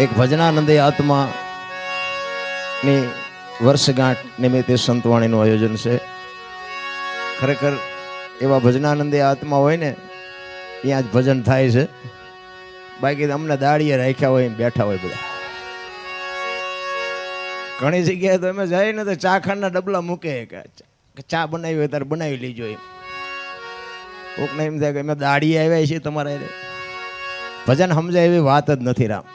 એક ભજનાનંદી આત્મા ની વર્ષગાંઠ નિમિત્તે સંતવાણીનું આયોજન છે. ખરેખર એવા ભજનાનંદી આત્મા હોય ને ત્યાં જ ભજન થાય છે. બાકી અમને દાડીએ રાખ્યા હોય બેઠા હોય બધા. ઘણી જગ્યાએ તો અમે જાય ને તો ચાખાના ડબલા મૂકે કે ચા બનાવી હોય ત્યારે બનાવી લીજો એમ. કોકને એમ થાય કે અમે દાડીએ આવ્યા છીએ તમારે ભજન સમજાય એવી વાત જ નથી. રામ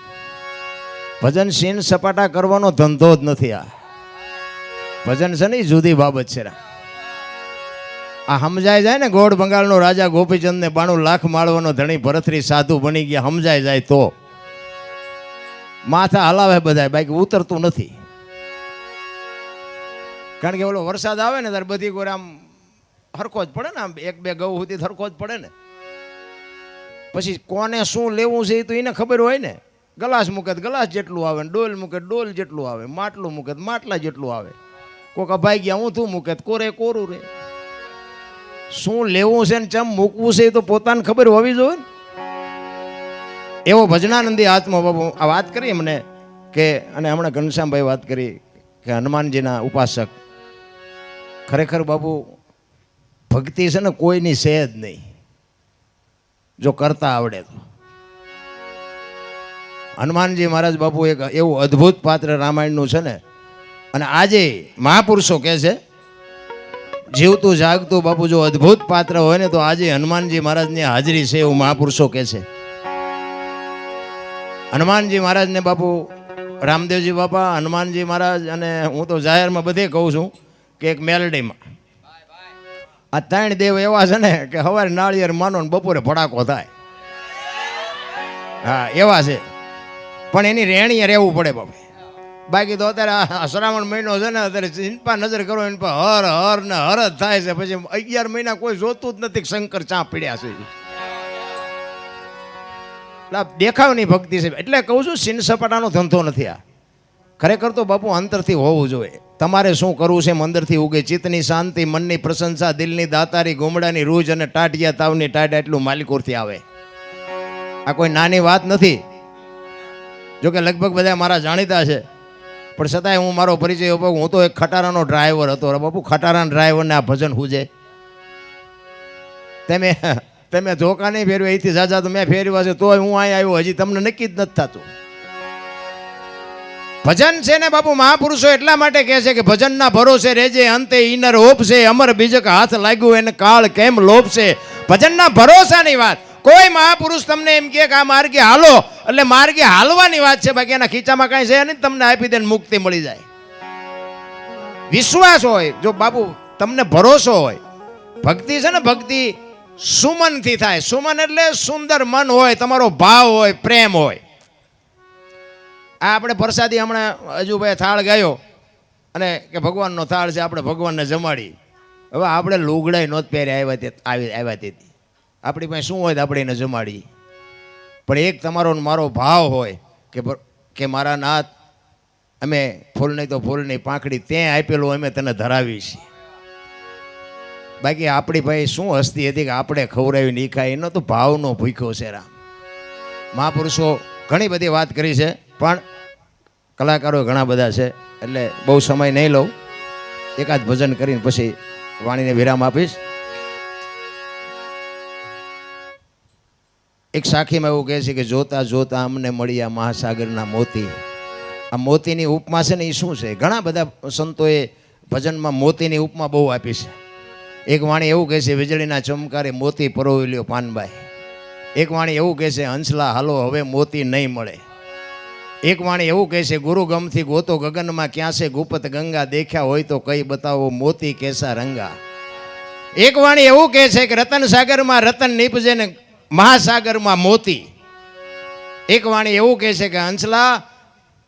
ભજન સીન સપાટા કરવાનો ધંધો જ નથી. આ ભજન છે ને જુદી બાબત છે. આ સમજાય જાય ને ગોળ બંગાળનો રાજા ગોપીચંદ ને 92 લાખ માળવાનો ધણી ભરતરી સાધુ બની ગયા સમજાય જાય તો માથા હલાવે બધા, બાકી ઉતરતું નથી. કારણ કે ઓલો વરસાદ આવે ને ત્યારે બધી કોઈ આમ હરખો જ પડે ને, આમ એક બે ગૌ સુધી હરખો જ પડે ને. પછી કોને શું લેવું છે એ તો એને ખબર હોય ને. ગલાસ મૂકે ગલાસ જેટલું આવે, ડોલ મૂકે ડોલ જેટલું આવે, માટલું મૂકે માટલા જેટલું આવે. કોક અભાઈ ગયા હું તું મૂકે કોરે કોરું રે. શું લેવું છે ને ચમ મૂકવું છે એ તો પોતાને ખબર હોવી જોઈએ ને. એવો ભજનાનંદી આત્મા બાબુ આ વાત કરી મને કે, અને હમણાં ઘનશ્યામભાઈ વાત કરી કે હનુમાનજીના ઉપાસક. ખરેખર બાબુ ભક્તિ છે ને કોઈની છે જ નહીં જો કરતા આવડે તો. હનુમાનજી મહારાજ બાપુ એક એવું અદ્ભુત પાત્ર રામાયણનું છે ને. અને આજે મહાપુરુષો કહે છે જીવતું જાગતું બાપુ જો અદ્ભુત પાત્ર હોય ને તો આજે હનુમાનજી મહારાજની હાજરી છે એવું મહાપુરુષો કહે છે. હનુમાનજી મહારાજને બાપુ રામદેવજી બાપા, હનુમાનજી મહારાજ, અને હું તો જાહેરમાં બધે કહું છું કે એક મેલડીમાં આ 3 દેવ એવા છે ને કે સવારે નાળિયેર માનો ને બપોરે ભડાકો થાય. હા એવા છે, પણ એની રેણીએ રહેવું પડે બાપા. બાકી તો અત્યારે શ્રાવણ મહિનો છે ને, અત્યારે ઇનપા નજર કરો ઇનપા હર હર ને હર જ થાય છે. પછી 11 મહિના કોઈ જોતું જ નથી. શંકર ચા પીડ્યા છે. દેખાવની ભક્તિ છે. એટલે કહું છું સીન સપાટાનો ધંધો નથી આ. ખરેખર તો બાપુ અંતરથી હોવું જોઈએ. તમારે શું કરવું છે અંદરથી ઉગે. ચિત્તની શાંતિ, મનની પ્રશંસા, દિલની દાતારી, ગોમડાની રૂજ અને ટાટિયા તાવની ટાટ એટલું માલિકોરથી આવે. આ કોઈ નાની વાત નથી. જોકે લગભગ બધા મારા જાણીતા છે, પણ છતાંય હું મારો પરિચય આપું. હું તો એક ખટારાનો ડ્રાઈવર હતો બાપુ. ખટારાના ડ્રાઈવરને આ ભજન હુજે. તમે ધોકા નહીં ફેરવે અહીંથી જાજા તો મેં ફેરવા છે તોય હું અહીં આવ્યો. હજી તમને નક્કી જ નથી થતું. ભજન છે ને બાપુ મહાપુરુષો એટલા માટે કહે છે કે ભજનના ભરોસે રેજે અંતે ઈનર હોપશે, અમર બીજક હાથ લાગ્યું એને કાળ કેમ લોપશે. ભજનના ભરોસાની વાત. કોઈ મહાપુરુષ તમને એમ કે આ માર્ગે હાલો એટલે માર્ગે હાલવાની વાત છે. બાકી એના ખીચામાં કાંઈ છે નહીં તમને આપી દે મુક્તિ મળી જાય. વિશ્વાસ હોય જો બાપુ, તમને ભરોસો હોય. ભક્તિ છે ને ભક્તિ સુમનથી થાય. સુમન એટલે સુંદર મન હોય, તમારો ભાવ હોય, પ્રેમ હોય. આ આપણે પ્રસાદી હમણાં હજુ ભાઈ થાળ ગાયો અને કે ભગવાનનો થાળ છે આપણે ભગવાનને જમાડી. હવે આપણે લુગડાઈ નોત પહેર્યા આવ્યા તેથી આપણી પાસે શું હોય તો આપણે એને જમાડી. પણ એક તમારો મારો ભાવ હોય કે મારા નાથ અમે ફૂલ નહીં તો ફૂલની પાંખડી ત્યાં આપેલું અમે તને ધરાવી છીએ. બાકી આપણી ભાઈ શું હસ્તી હતી કે આપણે ખવડાવી નહીં ખાય. એનો તો ભાવનો ભૂખ્યો છે. રામ મહાપુરુષો ઘણી બધી વાત કરી છે, પણ કલાકારો ઘણા બધા છે એટલે બહુ સમય નહીં લઉં. એકાદ ભજન કરીને પછી વાણીને વિરામ આપીશ. એક સાખીમાં એવું કહે છે કે જોતા જોતા અમને મળ્યા મહાસાગરના મોતી. આ મોતીની ઉપમા છે ને એ શું છે? ઘણા બધા સંતોએ ભજનમાં મોતીની ઉપમા બહુ આપી છે. એક વાણી એવું કહે છે વીજળીના ચમકારે મોતી પરોવી લ્યો પાનબાઈ. એક વાણી એવું કહે છે હંસલા હાલો હવે મોતી નહીં મળે. એક વાણી એવું કહે છે ગુરુ ગમથી ગોતો ગગનમાં ક્યાં છે ગુપત ગંગા, દેખ્યા હોય તો કઈ બતાવો મોતી કેસા રંગા. એક વાણી એવું કહે છે કે રતન સાગરમાં રતન નીપજે ને મહાસાગરમાં મોતી. એક વાણી એવું કહે છે કે હંસલા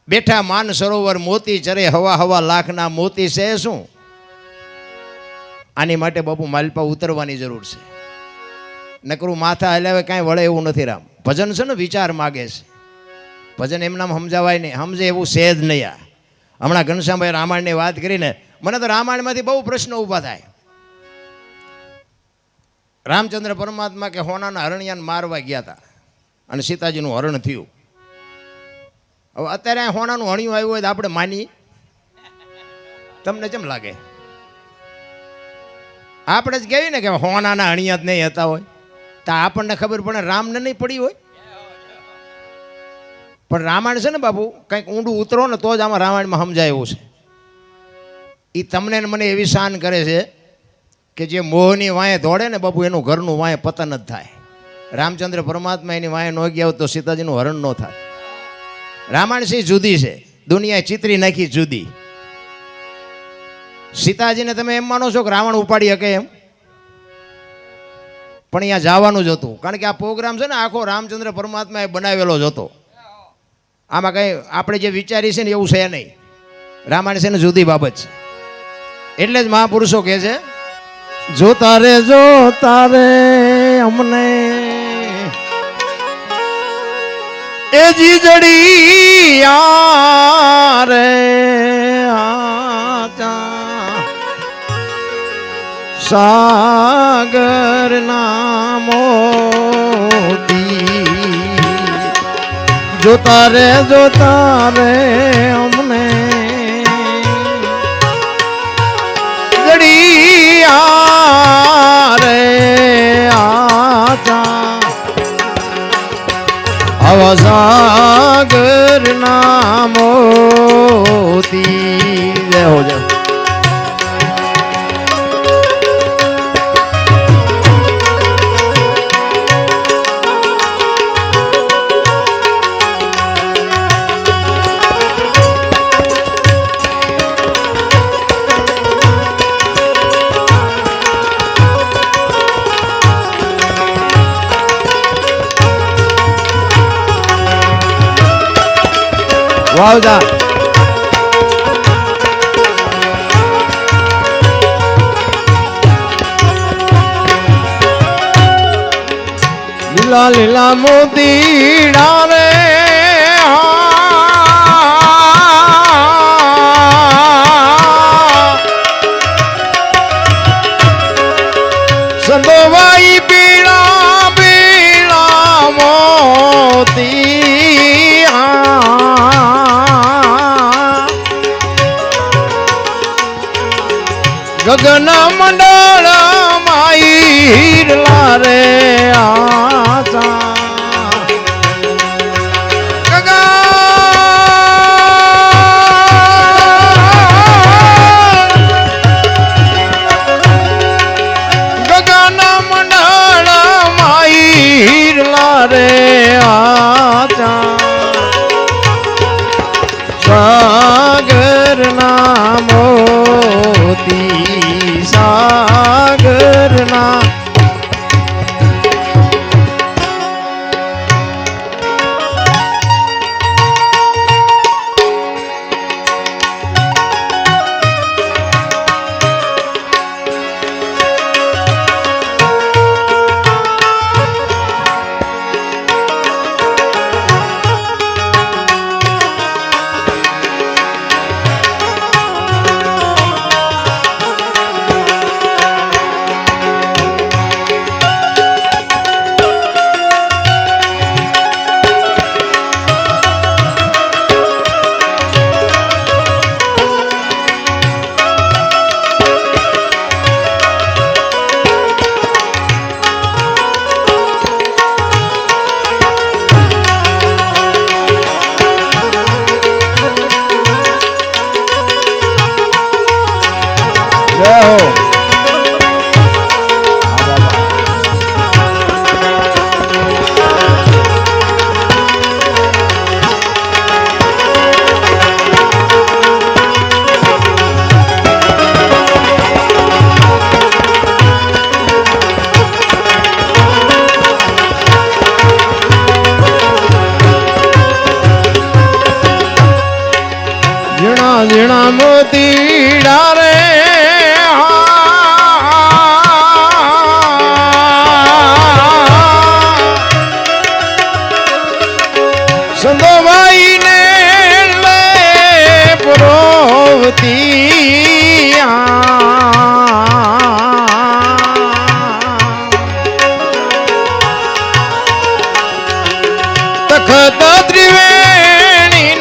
બેઠા માન સરોવર મોતી ચરે હવા હવા લાખના મોતી છે શું. આની માટે બાપુ માલપા ઉતરવાની જરૂર છે. નકરું માથા હલાવે કાંઈ વળે એવું નથી. રામ ભજન છે ને વિચાર માગે છે. ભજન એમનામ સમજાવાય નહીં. સમજે એવું છે જ નહીં. આ હમણાં ઘનશ્યામભાઈ રામાયણની વાત કરીને મને તો રામાયણમાંથી બહુ પ્રશ્નો ઊભા થાય. રામચંદ્ર પરમાત્મા કે હોનાના હરણિયાને મારવા ગયા હતા અને સીતાજીનું હરણ થયું. હવે અત્યારે હોનાનું હણિયું આવ્યું હોય તો આપણે માની? તમને કેમ લાગે? આપણે જ કહેવી ને કે હોનાના હણિયા જ નહીં હતા હોય, તો આપણને ખબર પડે, રામને નહીં પડી હોય. પણ રામાયણ છે ને બાપુ, કંઈક ઊંડું ઉતરો ને તો જ આમાં રામાયણમાં સમજાય એવું છે. એ તમને ને મને એવી શાન કરે છે કે જે મોહની વાંહે દોડે ને બાપુ, એનું ઘરનું વાંહે પતન જ થાય. રામચંદ્ર પરમાત્મા એની વાંહે ન ગયા તો સીતાજીનું હરણ ન થાય. રામાયણ સી જુદી છે, દુનિયાએ ચિત્રી નાખી જુદી. સીતાજીને તમે એમ માનો છો કે રાવણ ઉપાડી શકે એમ? પણ અહીંયા જવાનું જ હતું, કારણ કે આ પ્રોગ્રામ છે ને આખો રામચંદ્ર પરમાત્માએ બનાવેલો જ હતો. આમાં કંઈ આપણે જે વિચારી છે ને એવું છે નહીં. રામાયણ છે ને જુદી બાબત છે. એટલે જ મહાપુરુષો કહે છે, જોતા રે અમને એ જીજડી રે સાગર ના મોતી. જોતા રે અમને જડિયા રે આવા સાગર ના મોતી. જય હો જય. વાવજા લીલા લીલા મોતીડા રે સંતોભાઈ પીળા પીળા મોતી. ગગન મંડળ માઈરલા રે આસા. ગગન મંડળ માઈરલા રે આસા. સાગર ના મોતી સાગર ના. ઝીણા મોતીડા રે સંતોભાઈ ને લે પરોવતી. તખત ત્રિવેણી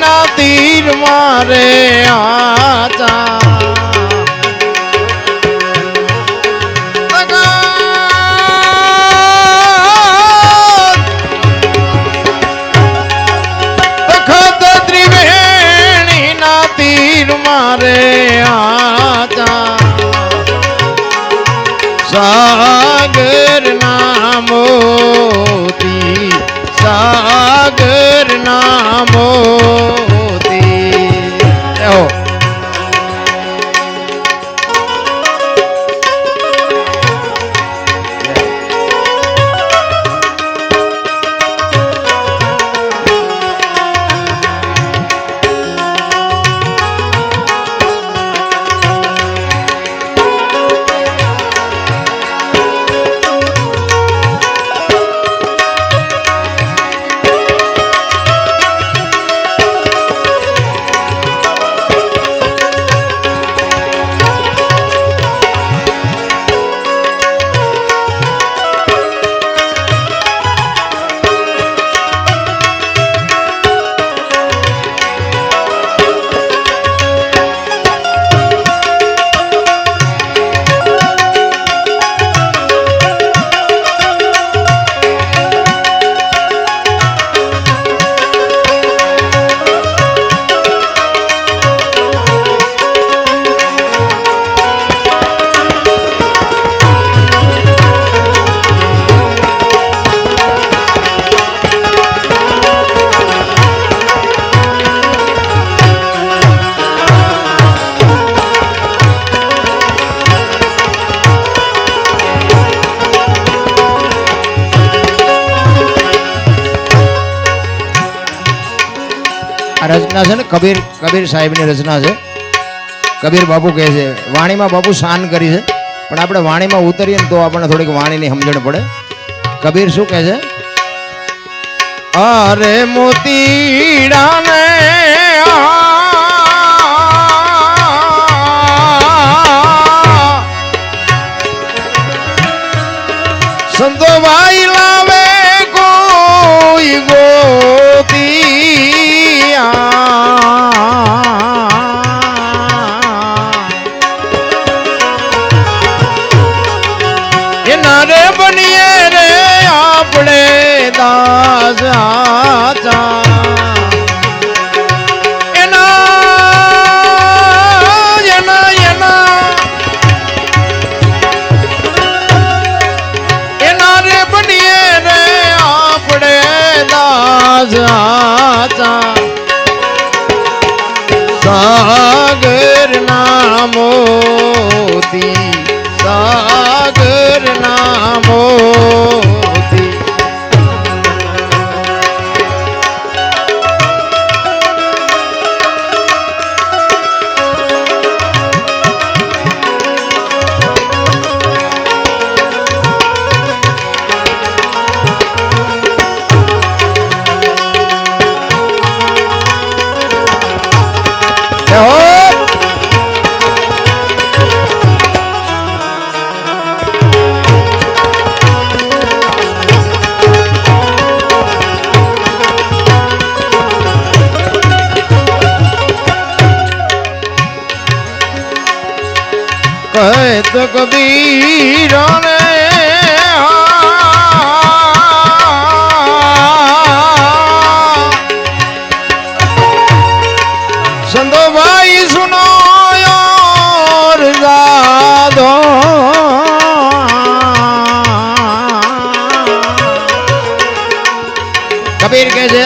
મારે આતા સાગર ના મોતી સાગર ના મોતી એવો રચના છે ને કબીર સાહેબની રચના છે. કબીર બાપુ કહે છે વાણીમાં બાપુ શાન કરી છે પણ આપણે વાણીમાં ઉતરીએ ને તો આપણને થોડીક વાણીની સમજણ પડે. કબીર શું કહે છે? અરે મોતીડાને સંતો ભાઈ લાવે કોઈ ગોતી એના રે બનીએ રે આપણે દાસ એના રે બનીએ રે આપણે દાસ સાગર ના મોતી સાગર ના મોતી कहत कबीर ने संतो भाई सुनो और जादो કબીર કહે છે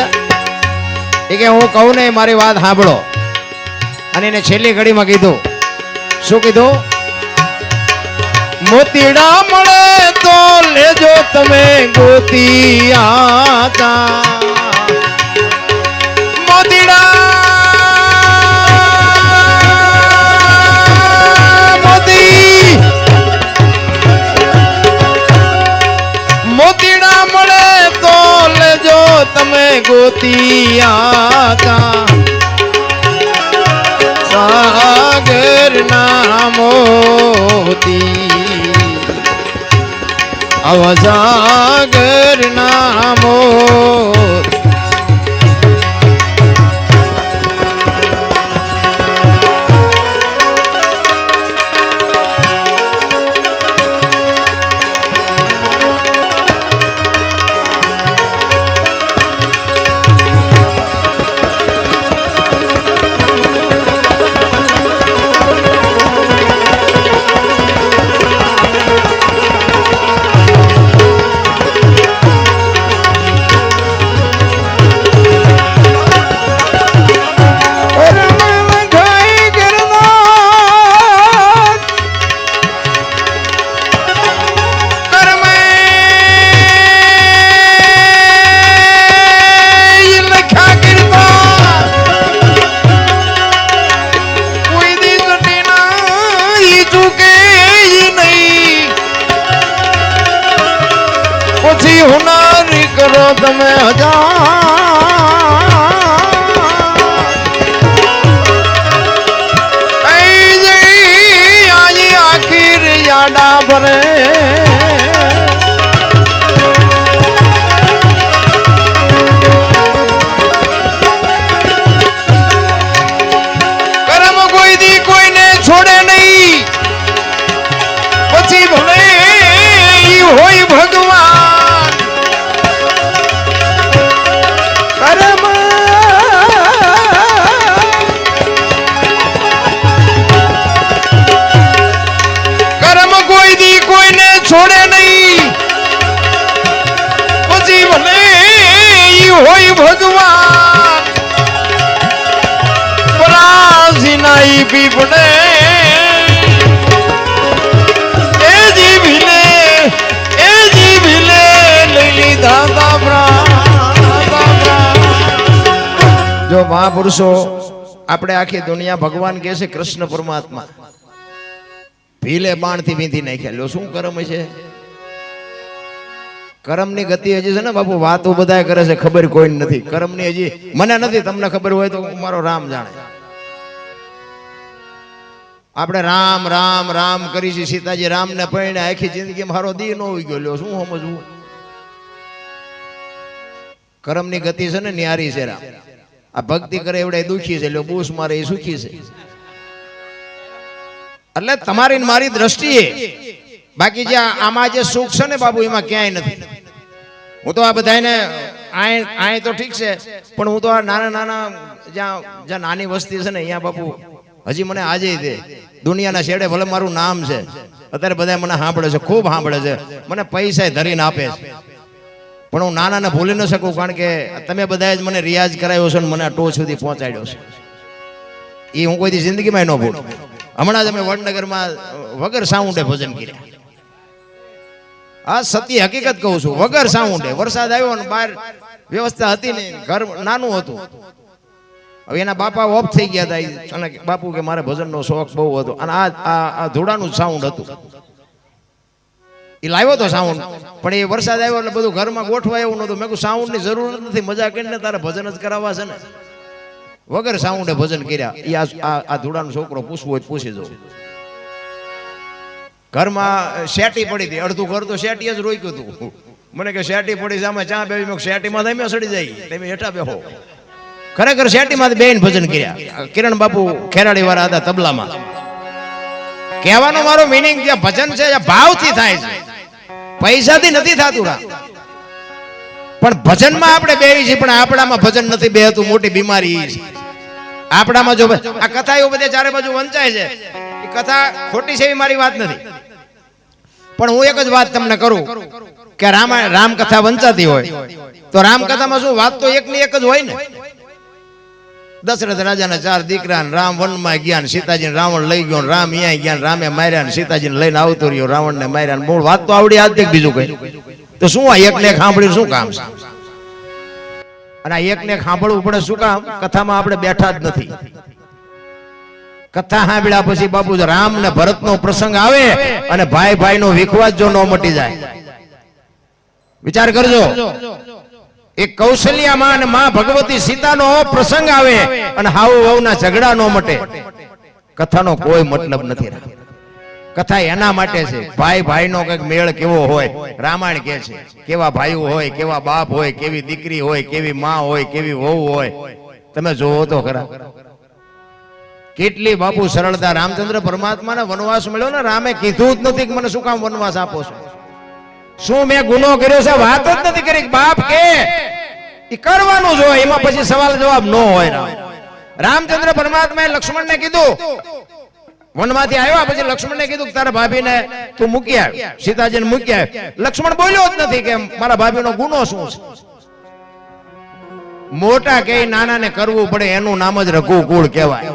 કે હું કહું ને મારી વાત સાંભળો. અને એને છેલ્લી ઘડીમાં કીધું. શું કીધું? મોતીડા મળે તો લેજો તમે ગોતી આતા મોતીડા મોતીડા મળે તો લેજો તમે ગોતી આતા સાગર ના મોતી અવસાગર ના મોતી પીપળે એ જીભીને લઈ લીધા જો મહાપુરુષો આપણે આખી દુનિયા ભગવાન કહે છે કૃષ્ણ પરમાત્મા ભીલે બાણથી વીંધી નાખ્યા લો શું કરમ છે કરમની ગતિ હજી છે ને બાપુ વાતો બધા કરે છે ખબર કોઈ નથી કરમની હજી મને નથી તમને ખબર હોય તો મારો રામ જાણે આપણે રામ રામ રામ કરી છે સીતાજી રામ ને પરણે આખી જિંદગી મારો દી ન હોઈ ગયો લ્યો શું સમજવું કરમની ગતિ છે ને ન્યારી છે રામ આ ભક્તિ કરે એવડે દુખી છે લ્યો બૂસ મારે એ સુખી છે એટલે તમારી મારી દ્રષ્ટિએ બાકી જે આમાં જે સુખ છે ને બાબુ એમાં ક્યાંય નથી હું તો આ બધાને આય તો ઠીક છે પણ હું તો આ નાના નાના જ્યાં નાની વસ્તી છે ને અહીંયા બાપુ હજી મને આજે દે દુનિયાના છેડે ભલે મારું નામ છે અત્યારે બધા મને સાંભળે છે ખૂબ સાંભળે છે મને પૈસા ધરીને આપે છે પણ હું નાનાને ભૂલી ન શકું કારણ કે તમે બધાએ જ મને રિયાઝ કરાવ્યો છે ને મને આ ટોચ સુધી પહોંચાડ્યો છે એ હું કોઈ જિંદગીમાં ન ભૂલું હમણાં જ અમે વડનગરમાં વગર સાઉન્ડે ભજન કર્યા આ સત્ય હકીકત કહું છું વગર સાઉન્ડે વરસાદ આવ્યો ને બહાર વ્યવસ્થા હતી ને ઘર નાનું હતું હવે એના બાપા ઓફ થઈ ગયા હતા અને બાપુ કે મારે ભજનનો શોખ બહુ હતો અને આ ધોળાનું સાઉન્ડ હતું એ લાવ્યો તો સાઉન્ડ પણ એ વરસાદ આવ્યો એટલે બધું ઘરમાં ગોઠવા એવું નતું મેં કહ્યું સાઉન્ડની જરૂર નથી મજા કરીને તારે ભજન જ કરાવવા છે ને વગર સાઉન્ડે ભજન કર્યા એ આ ધોળાનો છોકરો પૂછવું હોય પૂછી દો ઘરમાં શેટી પડી હતી અડધું ઘર તો શેટી જ રોક્યું હતું મને કે શેટી પડી સામે ચા બેસી મેં શેટીમાં તમે સડી જાય તમે હેઠા બેહો ખરેખર શેટીમાંથી બેન ભજન કર્યા કિરણ બાપુ ખેરાડી વાળા હતા તબલામાં કહેવાનો મારો મિનિંગ જે ભજન છે એ ભાવથી થાય છે પૈસાથી નથી થતું પણ ભજનમાં આપણે બેહી છીએ પણ આપણામાં ભજન નથી બેહતું મોટી બીમારી છે આપણામાં જો આ કથા એવું બધે ચારે બાજુ વંચાય છે એ કથા ખોટી છે એવી મારી વાત નથી પણ હું એક જ વાત તમને કરું કે રામ કથા વંચાતી હોય તો રામ કથામાં શું વાત તો એકની એક જ હોય ને દશરથ રાજાના 4 દીકરા રામ વનમાં ગયા સીતાજી રાવણ લઈ ગયો રામ અહીંયા ગયા રામે માર્યા સીતાજીને લઈને આવતો રહ્યો રાવણને માર્યા મૂળ વાત તો આવડી આજ બીજું કઈ તો શું આ એકને એક સાંભળ્યું શું કામ છે અને આ એકને એક સાંભળવું પડે શું કામ કથામાં આપણે બેઠા જ નથી કથા સાંભળ્યા પછી બાપુ રામ ને ભરત નો પ્રસંગ આવે અને ભાઈ ભાઈ નો વિખવાદ જો ન મટી જાય વિચાર કરજો એક કૌશલ્યામાં અને માં ભગવતી સીતાનો પ્રસંગ આવે અને હાવ વહુના ઝઘડા નો મટે કથાનો કોઈ મતલબ નથી કથા એના માટે છે ભાઈ ભાઈ નો કઈક મેળ કેવો હોય રામાયણ કે છે કેવા ભાઈઓ હોય કેવા બાપ હોય કેવી દીકરી હોય કેવી માં હોય કેવી વહુ હોય તમે જોવો તો ખરા કેટલી બાપુ સરળતા રામચંદ્ર પરમાત્માને વનવાસ મળ્યો ને રામે કીધું જ નથી કે મને શું કામ વનવાસ આપો છો શું મેં ગુનો કર્યો છે વાત જ નથી કરી બાપ કે એ કરવાનું જ હોય એમાં પછી સવાલ જવાબ ન હોય રામચંદ્ર પરમાત્માએ લક્ષ્મણને કીધું વનમાંથી આવ્યા પછી લક્ષ્મણને કીધું તારા ભાભીને તું મૂકી આવ સીતાજીને મૂકી આવ લક્ષ્મણ બોલ્યો જ નથી કે મારા ભાભીનો ગુનો શું છે મોટા કે નાનાને કરવું પડે એનું નામ જ રઘુકુળ કહેવાય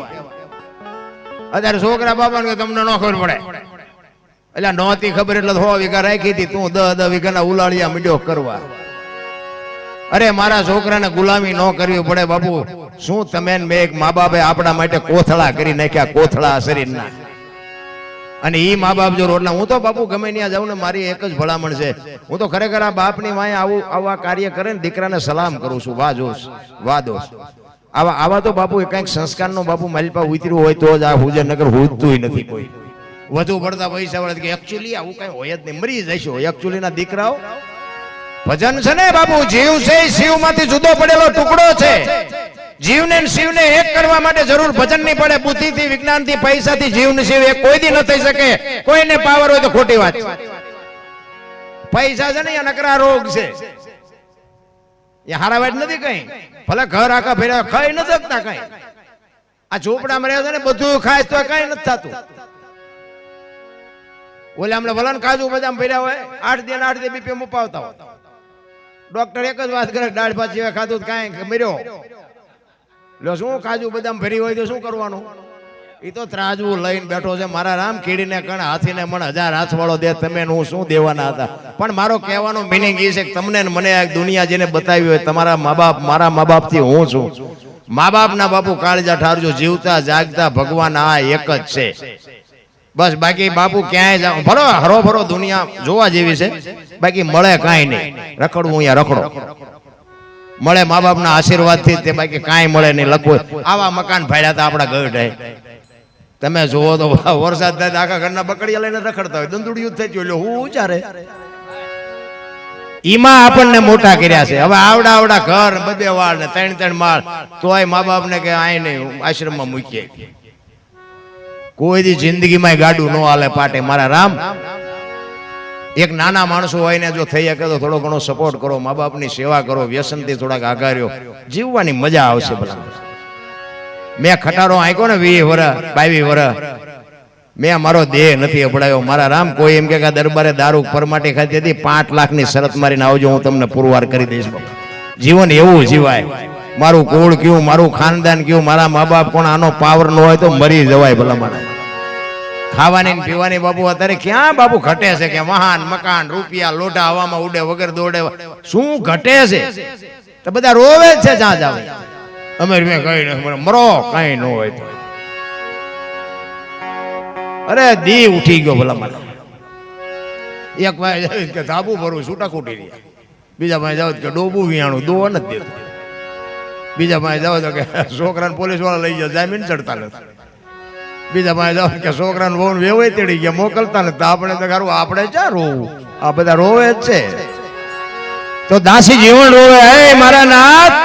અત્યારે છોકરા બાપાને તમને ન ખબર પડે એટલે નહોતી ખબર એટલે 100 વીઘા રાખી હતી તું 10 વીઘાના ઉલાળિયા મીડ્યો કરવા અરે મારા છોકરાને ગુલામી ન કરવી પડે બાપુ શું તમે મેં એક મા બાપે આપણા માટે કોથળા કરી નાખ્યા કોથળા શરીરના અને ઈ મા બાપ જો રોટલા હું તો બાપુ ગમે ત્યાં જાઉં ને મારી એક જ ભલામણ છે હું તો ખરેખર આ બાપની વાંહે આવા કાર્ય કરે ને દીકરાને સલામ કરું છું વાહ દોસ્ત આવા તો બાપુ કઈક સંસ્કારનો બાપુ માલિપા ઉતર્યું હોય તો જ આ હુજરનગર હુજતું નથી કોઈ વધુ પડતા પૈસા વાળા કે એકચ્યુઅલી આવું કઈ હોય જ નહીં મરી જશો એકચ્યુઅલી ના દીકરાઓ ભજન છે ને બાપુ જીવ છે શિવ માંથી જુદો પડેલો ટુકડો છે જીવને શિવને એક કરવા માટે જરૂર ભજન નહીં પડે બુદ્ધિથી વિજ્ઞાનથી પૈસાથી જીવને શિવ એક કોઈ દી ન થઈ શકે કોઈને પાવર હોય તો ખોટી વાત પૈસા છે ને એ નકરા રોગ છે એ હારા વાત નથી કઈ ભલે ઘર આખા ફેરા ખાઈ ન શકતા કઈ આ ઝોપડામાં રહે છે ને બધું ખાય તો કઈ નથી થતું ઓલે હમણાં ભલે કાજુ બદામ ભર્યા હોય 8 દિન 8 દી બીપી મુપાવતા હોય ડોક્ટર એક જ વાત કરે દાળ ભાત જેવા ખાધું કાંઈ મર્યો લો શું કાજુ બદામ ભરી હોય તો શું કરવાનું એ તો ત્રાજવું લઈને બેઠો છે મારા રામ. કીડીને કણ હાથીને મણ 1000 હાથ વાળો દે, તમે હું શું દેવાના હતા. પણ મારો કહેવાનો મિનિંગ એ છે કે તમને ને મને આ દુનિયા જેને બતાવી હોય, તમારા મા બાપ મારા મા બાપ થી હું છું. મા બાપ ના બાપુ કાળજા ઠારજો, જીવતા જાગતા ભગવાન આ એક જ છે બસ. બાકી બાપુ ક્યાંય જાવ ભલો હરો ભરો દુનિયા જોવા જેવી છે, બાકી મળે કાંઈ નહીં. રખડવું અહીંયા રખડો મળે મા બાપ ના આશીર્વાદ થી, તે બાકી કાંઈ મળે નહીં. લખવું આવા મકાન ભાડ્યા હતા આપણા ગઢ. તમે જોવો તો વરસાદ થાય આખા ઘરના બકડીયા લઈને રખડતા હોય, દંદુડિયું થઈ ગયું. એટલે હું ઉચારે ઈમાં આપણને મોટા કર્યા છે. હવે આવડા આવડા ઘર 2 વાળ ને 3 માળ, તોય મા બાપ ને કે આય નહીં આશ્રમમાં મૂકીએ. કોઈ દી જિંદગીમાં ગાડું ન હાલે પાટે. મારા રામ, એક નાના માણસો હોય ને જો થઈ શકે તો થોડો ઘણો સપોર્ટ કરો, મા બાપની સેવા કરો, વ્યસનથી થોડાક આઘાર્યો, જીવવાની મજા આવશે. ભલા મેં ખટારો આંક્યો ને 20 વર્ષ 22 વર્ષ, મેં મારો દેહ નથી અપડાયો. મારા રામ, કોઈ એમ કે દરબારે દારૂ પરમાટી ખાધી હતી, 5 લાખની શરત મારીને આવજો, હું તમને પુરવાર કરી દઈશ. જીવન એવું જીવાય. મારું કુળ કયું, મારું ખાનદાન કયું, મારા મા બાપ કોણ, આનો પાવર ન હોય તો મરી જવાય. ભલા મારા ખાવાની ને પીવાની બાપુ અત્યારે ક્યાં બાપુ ઘટે છે કે વાહન મકાન રૂપિયા લોઢા હવામાં ઉડે વગર દોડે, શું ઘટે છે? તો બધા રોવે જ છે જ્યાં જાવ. અમે મેં કઈ નહીં મરો, કઈ ન હોય તો. અરે દી ઉઠી ગયો. ભલા મારા એક ભાઈ કે ધાબુ ભરવું છૂટા કૂટી રહ્યા, બીજા ભાઈ જાવ કે ડોબું વિયાણું દો નથી દેતું, બીજા ભાઈ જાવ તો કે છોકરાને પોલીસ વાળા લઈ જાય જામીન ચડતા નથી, બીજા ભાઈ જાવ કે છોકરાને બહુ વેવાય તેડી ગયા મોકલતા નથી. આપણે તો ખરું આપણે ક્યાં રોવું? આ બધા રોવે જ છે. તો દાસી જીવન રોવે. હે મારા નાથ,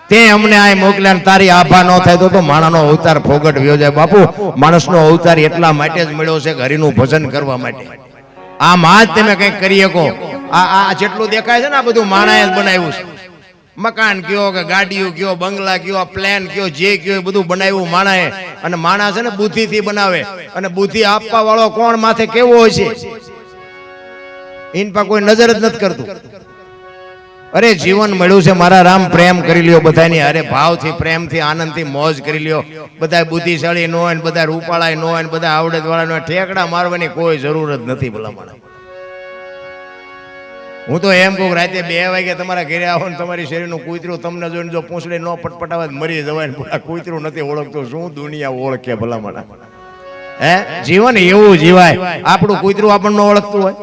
તે અમને આ મોકલ્યા, તારી આભા ન થાય તો માણસનો અવતાર ફોગટ વ્યો જાય. બાપુ માણસનો અવતાર એટલા માટે જ મળ્યો છે કે હરિનું ભજન કરવા માટે. આમાં જ તમે કંઈક કરી શકો. આ જેટલું દેખાય છે ને આ બધું માણાએ જ બનાવ્યું છે. મકાન કયો કે ગાડીઓ કયો, બંગલા કયો, પ્લેન કયો, જે કયો બધું બનાવ્યું માણાએ. અને માણસ છે ને બુદ્ધિથી બનાવે, અને બુદ્ધિ આપવા વાળો કોણ માથે કેવો હોય છે એન પર કોઈ નજર જ નથી કરતું. અરે જીવન મળ્યું છે મારા રામ, પ્રેમ કરી લ્યો બધાની. અરે ભાવથી, પ્રેમથી, આનંદથી મોજ કરી લ્યો. બધા બુદ્ધિશાળી ન હોય, બધા રૂપાળા ન હોય, બધા આવડત વાળા ન હોય. ઠેકડા મારવાની કોઈ જરૂર જ નથી. ભલા માણસ, હું તો એમ કહું રાતે 2 વાગે તમારા ઘરે આવો ને તમારી શરીરનું કૂતરું તમને જોઈને જો પૂંછડી ન પટપટાવે મરી જવાય ને. કૂતરું નથી ઓળખતો, શું દુનિયા ઓળખે? ભલા માણસ, હે જીવન એવું જીવાય. આપણું કૂતરું આપણને ઓળખતું હોય.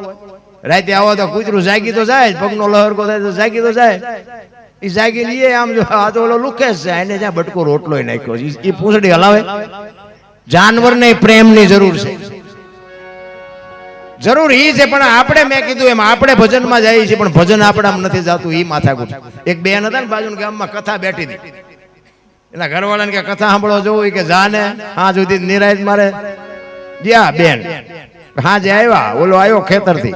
રાતે આવો તો કૂતરું જાગી તો જાય, પગનો લહરકો થાય તો જાગી તો જાય. એ જાગી લઈએ આમ જો આ તો ઓલો લુખેશ છે, એને જ્યાં બટકો રોટલો નાખ્યો છે, એ પૂંછડી હલાવે. જાનવરને પ્રેમની જરૂર છે, જરૂર ઈ છે. પણ આપણે મેં કીધું એમ આપણે ભજનમાં જઈએ છીએ, પણ ભજન આપણામાં નથી જતું. ઈ માથાકૂટ. એક બેન હતા ને બાજુના ગામમાં, કથા બેઠી હતી. એના ઘરવાળાને કે કથા સાંભળો જવું, કે જાને હા સુધી નિરાયત મારે જ્યાં બેન હા જે આવ્યા, ઓલો આવ્યો ખેતરથી.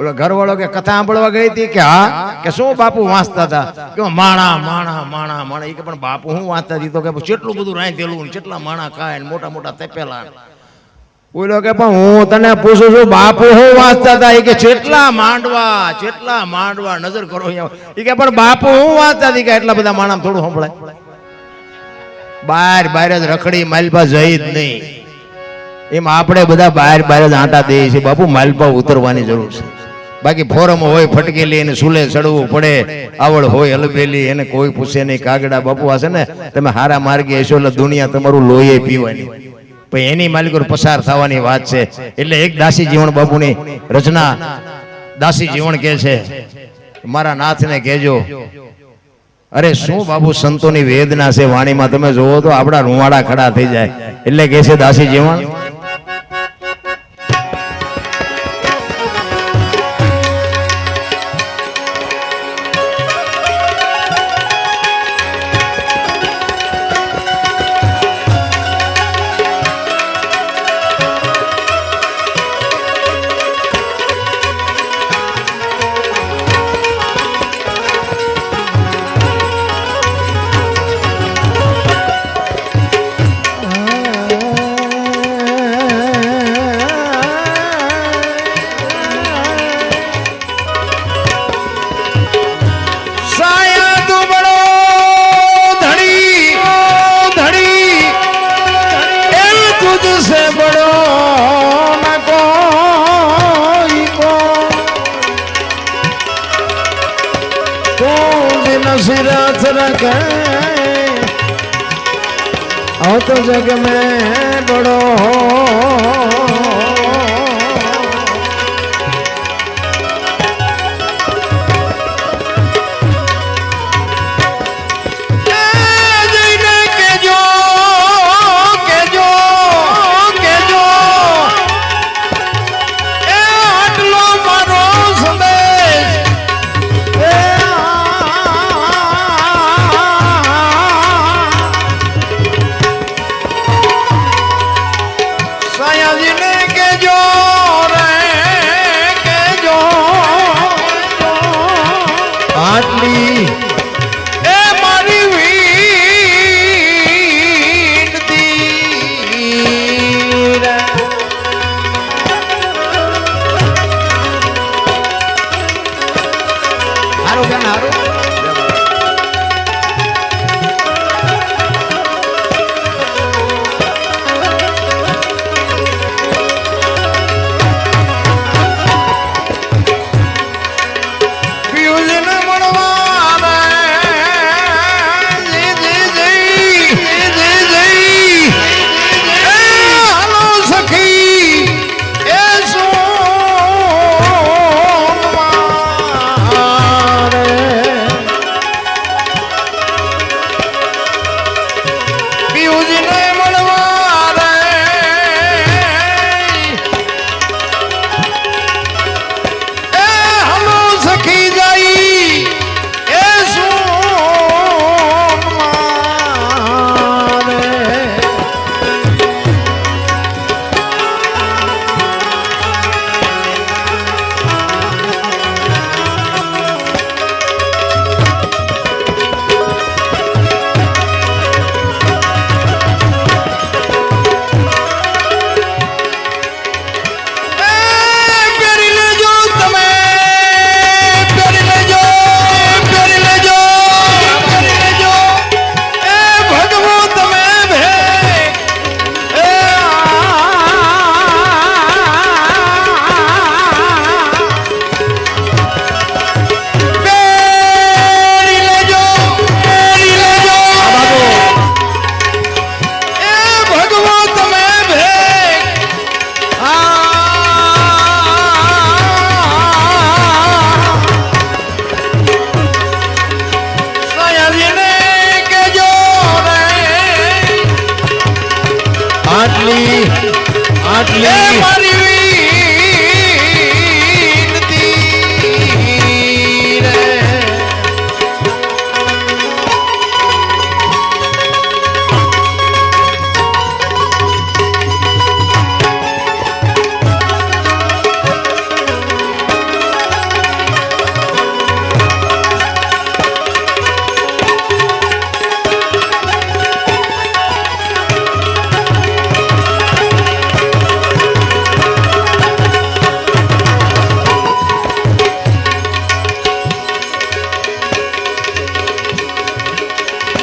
ઓલો ઘરવાળો કે કથા સાંભળવા ગઈ હતી કે હા, કે શું બાપુ વાંચતા હતા? કે માણા માણા માણા માણા. કે પણ બાપુ હું વાંચતા હતી? તો કે કેટલું બધું રાંધેલું, કેટલા માણા ખાય, મોટા મોટા તપેલા. બોલો કે પણ હું તને પૂછું છું બાપુ હું વાંચતા હતા? એ કે કેટલા માંડવા, કેટલા માંડવા. નજર કરો અહીંયા. એ કે પણ બાપુ હું વાંચતા હતી? કે એટલા બધા માણા થોડું સંભળાય. બહાર બહાર જ રખડી, માલપા જઈ જ નહીં. એમ આપણે બધા બહાર બહાર જ આંટા દઈએ છીએ. બાપુ માલપા ઉતરવાની જરૂર છે. બાકી ફોરમ હોય ફટકેલી, એને સુલે ચડવું પડે. આવડ હોય હલબેલી, એને કોઈ પૂછે નહીં. કાગડા બાપુ હશે ને તમે હારા માર્ગે હશો એટલે દુનિયા તમારું લોહી પીવાની, પણ એની માલિકો પસાર થવાની વાત છે. એટલે એક દાસી જીવન બાપુની રચના દાસી જીવન કે છે, મારા નાથને કહેજો. અરે શું બાપુ સંતોની વેદના છે વાણીમાં, તમે જોવો તો આપણા રૂવાડા ખડા થઈ જાય. એટલે કે છે દાસી જીવન, से बड़ो न कोई को तू जिन सिरत रखे और तो जग में बड़ो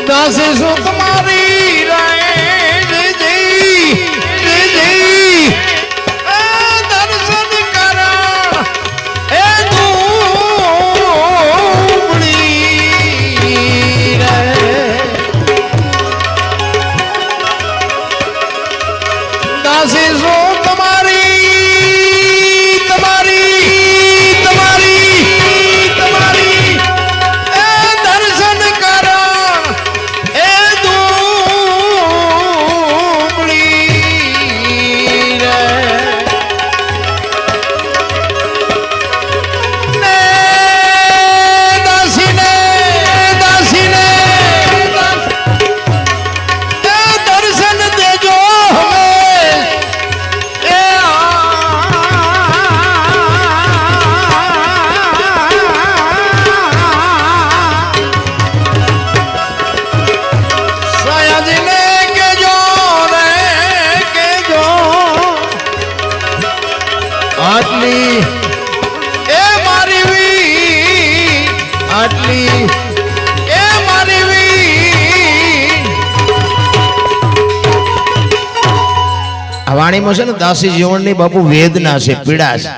दास सुकुमारी दर्शन करा ए दूबड़ी दास सुकुमारी વાણીમાં છે ને દાસી જીવનની બાપુ વેદના છે, પીડા છે,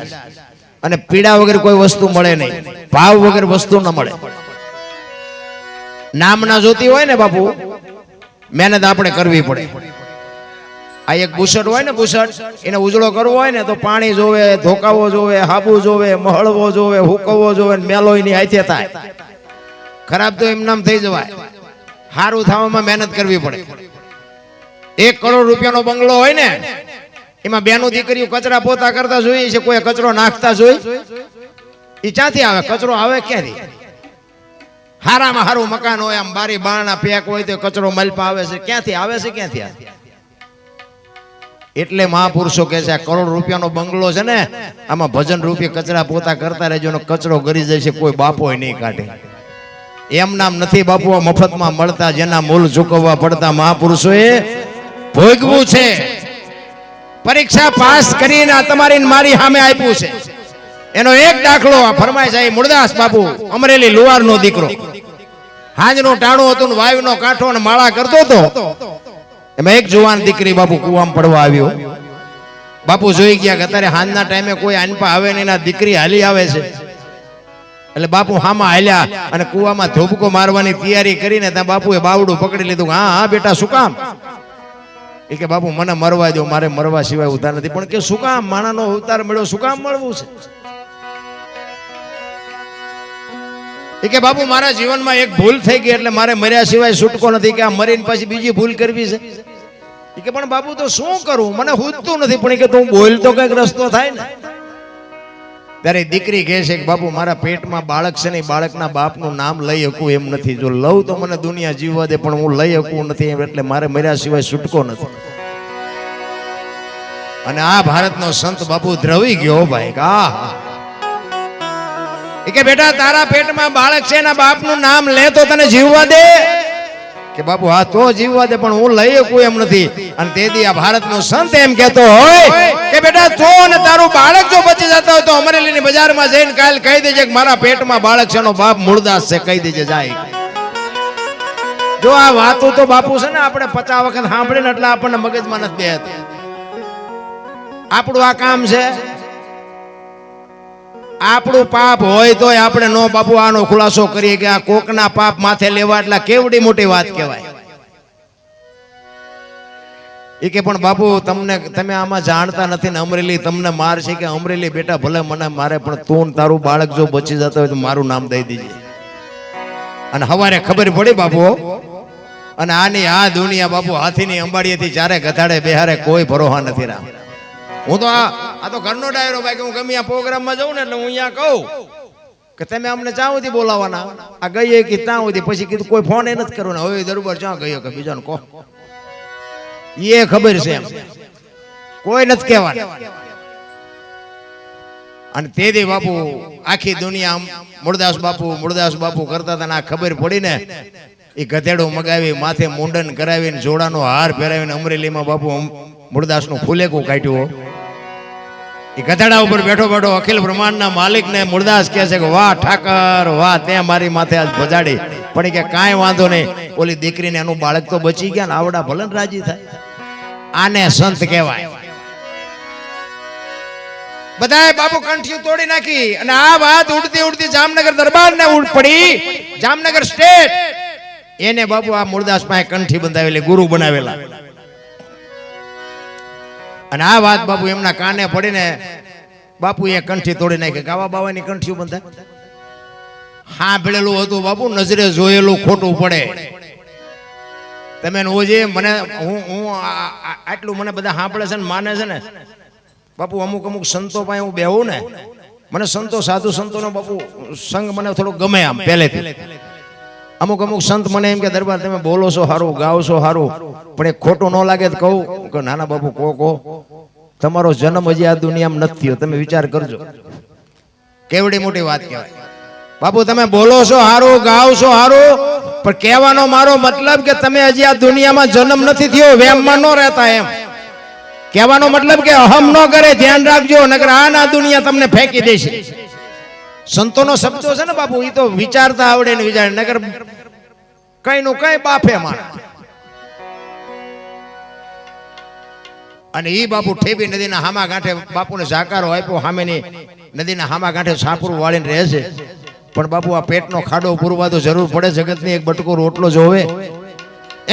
અને પીડા વગર કોઈ વસ્તુ મળે નહીં, ભાવ વગર વસ્તુ ન મળે. નામ ના જોતી હોય ને બાપુ, મહેનત આપણે કરવી પડે. આ એક બુસટ હોય ને, બુસટ એને ઉજળો કરવો હોય ને તો પાણી જોવે, ધોકાવો જોવે, હાબુ જોવે, મહળવો જોવે, હુકવવો જોવે, મેલો એની હાથે થાય. ખરાબ તો એમ નામ થઈ જવાય. સારું થવામાં મહેનત કરવી પડે. 1 કરોડ રૂપિયાનો બંગલો હોય ને, એમાં બેનું દીકરીઓ કચરા પોતા કરતા જોઈએ છે, કોઈ કચરો નાખતા જોઈ? એ ક્યાંથી આવે? કચરો આવે ક્યાંથી? હારામાં હારું મકાન હોય, આમ બારી બારણા પેક હોય તો કચરો મલપા આવે છે, ક્યાંથી આવે છે? ક્યાંથી આવે? એટલે મહાપુરુષો કહે છે આ કરોડ રૂપિયાનો બંગલો છે ને, આમાં ભજન રૂપિયા કચરા પોતા કરતા રહેજો, કચરો ગરી જાય છે, કોઈ બાપો નહીં કાઢે. એમ નામ નથી બાપુ મફતમાં મળતા, જેના મૂલ ચૂકવવા પડતા. મહાપુરુષોએ ભોગવું છે. પરીક્ષા પાસ કરીને તમારી મારી સામે આપ્યું છે. એનો એક દાખલો ફરમાય છે. મૂળદાસ બાપુ અમરેલી લુવારનો દીકરો, હાજનું ટાણું હતું, વાયુનો કાંઠો અને માળા કરતો હતો. એમાં એક જુવાન દીકરી બાપુ કુવામાં પડવા આવ્યો. બાપુ જોઈ ગયા કે અત્યારે હાંજના ટાઈમે કોઈ આનપા આવે ને, એના દીકરી હાલી આવે છે. એટલે બાપુ હામાં હાલ્યા અને કુવામાં ધોબકો મારવાની તૈયારી કરીને ત્યાં બાપુએ બાવડું પકડી લીધું. હા હા બેટા, શું કામ? એ કે બાપુ મને મરવા દો, મારે મરવા સિવાય ઉધાર નથી. પણ કે શું કામ? માણાનો અવતાર મળ્યો, શું કામ મળવું છે? એ કે બાપુ મારા જીવનમાં એક ભૂલ થઈ ગઈ, એટલે મારે મર્યા સિવાય છૂટકો નથી. કે આ મરીને પછી બીજી ભૂલ કરવી છે. એ કે પણ બાપુ તો શું કરું, મને હુજતું નથી. પણ એ કે તું બોલ તો કઈક રસ્તો થાય ને. ત્યારે દીકરી કહે છે કે બાપુ મારા પેટમાં બાળક છે ને, બાળકના બાપનું નામ લઈ શકું એમ નથી. જો લઉં તો મને દુનિયા જીવવા દે, પણ હું લઈ શકું નથી, એટલે મારે મર્યા સિવાય છૂટકો નથી. અને આ ભારતનો સંત બાપુ દ્રવી ગયો ભાઈ. કે બેટા તારા પેટમાં બાળક છે, એના બાપનું નામ લે તો તને જીવવા દે? કે બાપુ હા તો જીવવા દે, પણ હું લઈ શકું એમ નથી. અને તેથી આ ભારતનો સંત એમ કહેતો હોય કે બેટા તો અને તારું બાળક જો બચી જતા હોય તો અમરેલીની બજારમાં જઈને કાલ કહી દેજે કે મારા પેટમાં બાળક છે, એનો બાપ મૂળદાસ છે, કહી દેજે જાય. જો આ વાતો તો બાપુ છે ને આપણે 50 વખત સાંભળીને એટલે આપણને મગજમાં નથી બેહતી. આપણું આ કામ છે. આપણું પાપ હોય તો આપણે નો બાપુ આનો ખુલાસો કરીએ કે આ કોકના પાપ માથે લેવા એટલે કેવડી મોટી વાત કહેવાય. એ કે પણ બાપુ તમે આમાં જાણતા નથી ને, અમરેલી તમને માર છે. કે અમરેલી બેટા ભલે મને મારે, પણ તું તારું બાળક જો બચી જતો હોય તો મારું નામ દઈ દેજે. અને હવારે ખબર પડી બાપુ, અને આની આ દુનિયા બાપુ હાથીની અંબાડીએથી ચારે ગધાડે બેહારે કોઈ ભરોસા નથી રામ. હું તો આ તો ઘરનો ડાયરો ભાઈ, કે હું ગમે આ પ્રોગ્રામમાં જાઉં ને એટલે હું અહીંયા કહું કે તમે અમને ક્યાં સુધી બોલાવાના? આ ગઈએ કે ત્યાં સુધી? પછી કીધું કોઈ ફોન એ નથી કરવાનો. હવે દરબાર ક્યાં ગયો કે બીજાને કહો, એ ખબર છે એમ, કોઈ નથી કહેવાનું. અને તેથી બાપુ આખી દુનિયા મૂળદાસ બાપુ કરતા હતા. આ ખબર પડી ને, એ ગધેડો મગાવી, માથે મુંડન કરાવીને, જોડાનો હાર પહેરાવીને અમરેલીમાં બાપુ મૂળદાસનું ફૂલેકું કાઢ્યું. એ ગધેડા ઉપર બેઠો બેઠો અખિલ બ્રહ્માંડના માલિકને મૂળદાસ કહે છે કે વાહ ઠાકર વાહ, તે મારી માથે આજ ભજાડી. પણ એ કે કાંઈ વાંધો નહીં, ઓલી દીકરીને એનું બાળક તો બચી ગયા ને, આવડા ભલે રાજી થાય. આને સંત કહેવાય. બધાએ બાપુ કંઠીઓ તોડી નાખી. અને આ વાત ઉડતી ઉડતી જામનગર દરબારને ઉડ પડી. જામનગર સ્ટેટ એને બાપુ આ મૂળદાસ પાસે કંઠી બંધાવેલી, ગુરુ બનાવેલા. અને આ વાત બાપુ એમના કાને પડીને બાપુ એ કંઠી તોડી નાખી. ગાવા બાવાની કંઠીઓ બંધાય. હા ભેળેલું હતું બાપુ, નજરે જોયેલું ખોટું પડે. તમે મને હું આટલું મને બધા સાંભળે છે ને માને છે ને બાપુ. અમુક સંતો પાસે હું બેહું ને, મને સંતો સાધુ સંતોનો બાપુ સંગ મને થોડો ગમે આમ પહેલેથી. અમુક સંત મને એમ કે દરબાર તમે બોલો છો સારું, ગાઓ છો સારું, પણ એ ખોટું ન લાગે તો કહું કે નાના બાપુ કહો તમારો જન્મ હજી આ દુનિયામાં નથી થયો, તમે વિચાર કરજો. કેવડી મોટી વાત કહેવાય. બાપુ તમે બોલો છો સારું, ગાઓ છો સારું, પણ કહેવાનો મારો મતલબ કે તમે હજી આ દુનિયામાં જન્મ નથી થયો, વેમમાં ન રહેતા. એમ કહેવાનો મતલબ કે અહમ ન કરે, ધ્યાન રાખજો, નકર આ દુનિયા તમને ફેંકી દેશે. સંતોનો શબ્દો છે ને બાપુ, એ તો વિચારતા આવડે ને વિચાર, નગર કઈ નું કઈ બાફે માણ. અને ઈ બાપુ ઠેબી નદીના હામા કાંઠે બાપુને જાકારો આપ્યો, સામેની નદીના હામા કાંઠે સાપરું વાળીને રહે છે. પણ બાપુ આ પેટનો ખાડો પૂરવા તો જરૂર પડે, જગતની એક બટકો રોટલો જોવે.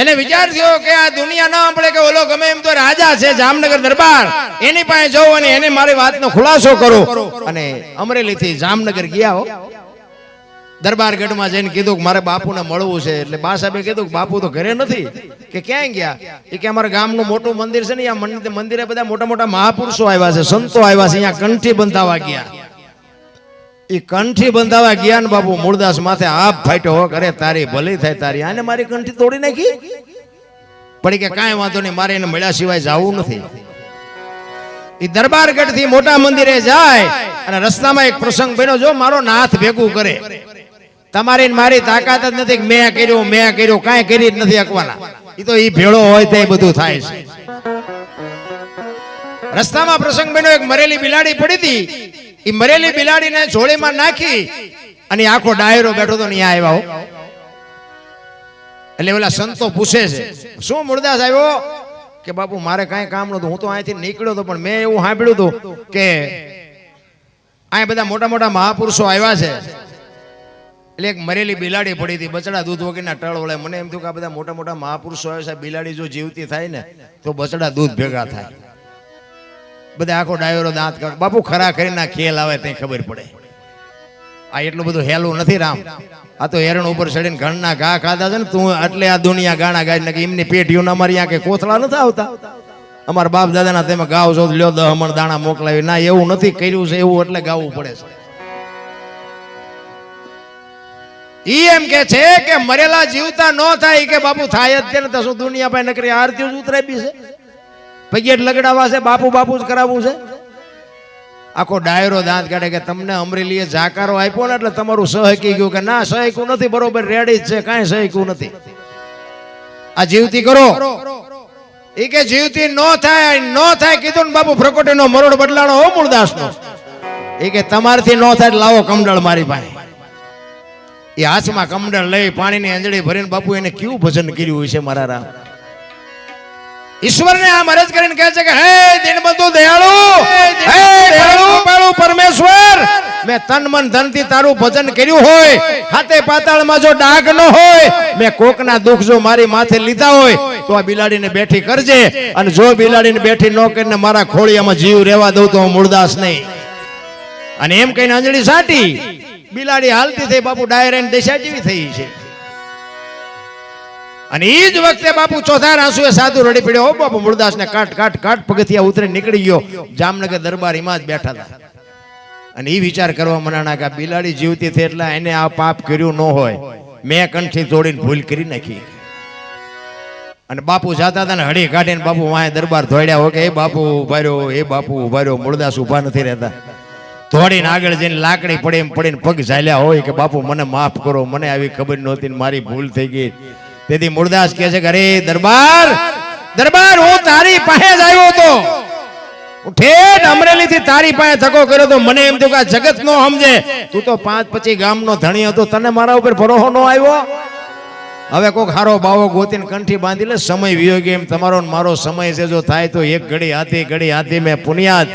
એને વિચાર થયો કે આ દુનિયા ના પડે કે ઓલો ગમે એમ તો રાજા છે જામનગર દરબાર, એની પાસે જવું અને એને મારી વાતનો ખુલાસો કરો. અને અમરેલી થી જામનગર ગયા. દરબારગઢમાં જઈને કીધું કે મારે બાપુને મળવું છે. એટલે બા સાહેબે કીધું કે બાપુ તો ઘરે નથી. કે ક્યાંય ગયા? એ કે અમારા ગામનું મોટું મંદિર છે ને, આ મંદિરે બધા મોટા મોટા મહાપુરુષો આવ્યા છે, સંતો આવ્યા છે, અહીંયા કંઠી બંધાવા ગયા. એ કંઠી બંધાવા ગયા ને બાપુ મૂળદાસ માથે આપ ફાટ્યો, હો કરે તારી ભલી થાય તારી, આને મારી કંઠી તોડી નાખી. પડી કે કાંઈ વાંધો નહીં, મારે એને મળ્યા સિવાય જવું નથી. એ દરબારગઢ થી મોટા મંદિરે જાય અને રસ્તામાં એક પ્રસંગ બન્યો, જો મારો નાથ ભેગું કરે. તમારી મારી તાકાત જ નથી કે મેં કર્યું કાંઈ કરી જ નથી શકવાના. એ તો એ ભેળો હોય તે બધું થાય છે. રસ્તામાં પ્રસંગ બન્યો, એક મરેલી બિલાડી પડી હતી. એ મરેલી બિલાડીને જોડીમાં નાખી અને આખો ડાયરો બેઠો તો અહીંયા આવ્યા. એટલે ઓલા સંતો પૂછે છે, શું મૂળદાસ આવ્યો? કે બાપુ મારે કાંઈ કામ નતું, હું તો અહીંથી નીકળ્યો હતો, પણ મેં એવું સાંભળ્યું હતું કે અહીંયા બધા મોટા મોટા મહાપુરુષો આવ્યા છે. એટલે એક મરેલી બિલાડી પડી હતી, બચડા દૂધ વગરના ટળ વળે. મને એમ થયું કે આ બધા મોટા મોટા મહાપુરુષો આવ્યા છે, બિલાડી જો જીવતી થાય ને તો બચડા દૂધ ભેગા થાય. બધા આખો ડાયરો દાંત કાઢે. બાપુ ખરા ખરીના ખેલ આવે ત્યાં ખબર પડે. આ એટલું બધું હેલું નથી રામ. આ તો હેરણ ઉપર ચડીને ઘરના ઘા ખાધા છે ને તું, એટલે આ દુનિયા ગાણા ગાય ને એમની પેટીઓના અમારી ત્યાં કે કોથળા નથી આવતા. અમારા બાપ દાદાના તમે ગાવ છો લ્યો 10 મણ દાણા મોકલાવી. ના, એવું નથી કર્યું છે એવું, એટલે ગાવું પડે છે. ઈ એમ કે છે કે મરેલા જીવતા ન થાય કે બાપુ થાય જ ને. તો શું દુનિયા પાસે નકરી આરતીઓ જ ઉતરાવી છે, પગેટ લગડાવા છે, બાપુ બાપુ જ કરાવવું છે. આખો ડાયરો દાંત કાઢે કે તમને અમરેલીએ જાકારો આપ્યો ને એટલે તમારું સહકી ગયું. કે ના, સહકું નથી, બરોબર રેડી જ છે, કાંઈ સહકું નથી. આ જીવતી કરો. એ કે જીવતી ન થાય કીધું ને બાપુ પ્રકોટીનો મરોડ બદલાણો હો મૂળદાસનો. એ કે તમારથી ન થાય લાવો કમડળ મારી પાસે. એ હાથમાં કમડળ લઈ પાણીની અંજળી ભરીને બાપુ એને કેવું ભજન કર્યું હોય છે મારા રામ. ઈશ્વરને આમ અરજ કરીને કહે છે કે હે દીનબંધુ દયાળુ, હે દયાળુ પરમેશ્વર, મેં તન મન ધનથી તારું ભજન કર્યું હોય, હાથે પાતાળમાં જો ડાઘ ન હોય, મેં કોકના દુઃખ જો મારી માથે લીધા હોય તો આ બિલાડીને બેઠી કરજે. અને જો બિલાડીને બેઠી ન કરીને મારા ખોળિયામાં જીવ રહેવા દઉં તો હું મૂળદાસ નહીં. અને એમ કહીને અંજળી સાટી બિલાડી હાલતી થઈ બાપુ ડાયરેન દિશા જેવી થઈ છે. અને એ જ વખતે બાપુ ચોથા આંસુએ સાધુ રડી પડ્યો. બાપુ મૂળદાસ ને કાટ કાટ કાટ પગથિયા ઉતરી નીકળી ગયો. જામનગર દરબાર માં જ બેઠા હતા. અને એ વિચાર કરવા મનાણા કે બિલાડી જીવતી થઈ એટલે એને આ પાપ કર્યું ન હોય, મેં કંઠી તોડીને ભૂલ કરી નાખી. અને બાપુ જાતા હતા ને હળી કાઢીને બાપુ વાય દરબાર ધોડ્યા હોય કે એ બાપુ ઉભા રહ્યો, એ બાપુ ઉભા રહ્યો. મૂળદાસ ઉભા નથી રહેતા. ધોડીને આગળ જઈને લાકડી પડે એમ પડીને પગ ઝાલ્યા હોય કે બાપુ મને માફ કરો, મને આવી ખબર નહોતી, મારી ભૂલ થઈ ગઈ. તેથી મૂળદાસ કહે છે કે અરે દરબાર, હું તારી પાસે જ આવ્યો હતો, હું ઠેઠ અમરેલી થી તારી પાસે ધક્કો કર્યો તો. મને એમ થયું કે આ જગત નો સમજે, તું તો 5-25 ગામનો ધણી હતો, તને મારા ઉપર ભરોસો ન આવ્યો. હવે કોક હારો બાવો ગોતીને કંઠી બાંધી લે, સમય વિયો ગયો. એમ તમારો મારો સમય છે, જો થાય તો એક ઘડી હાથી મેં પુનિયાદ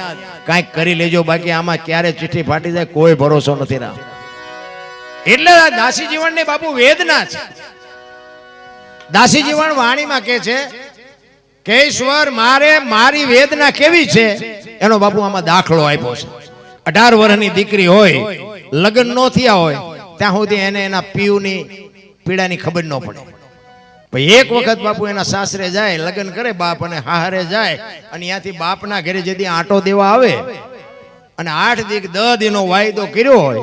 કાંઈક કરી લેજો, બાકી આમાં ક્યારે ચિઠ્ઠી ફાટી જાય કોઈ ભરોસો નથી રામ. એટલે દાસી જીવનની બાપુ વેદના છે. દાસી જીવન વાણીમાં કહે છે કે ઈશ્વર મારી વેદના કેવી છે એનો બાપુ આમાં દાખલો આપ્યો છે. 18 વર્ષની દીકરી હોય, લગ્ન ન થયા હોય ત્યાં સુધી એને એના પીયુની પીડાની ખબર ન પડે. ભાઈ એક વખત બાપુ એના સાસરે જાય, લગ્ન કરે બાપ અને હાહરે જાય, અને ત્યાંથી બાપના ઘરે જેથી આંટો દેવા આવે અને 8 દી 10 દીનો વાયદો કર્યો હોય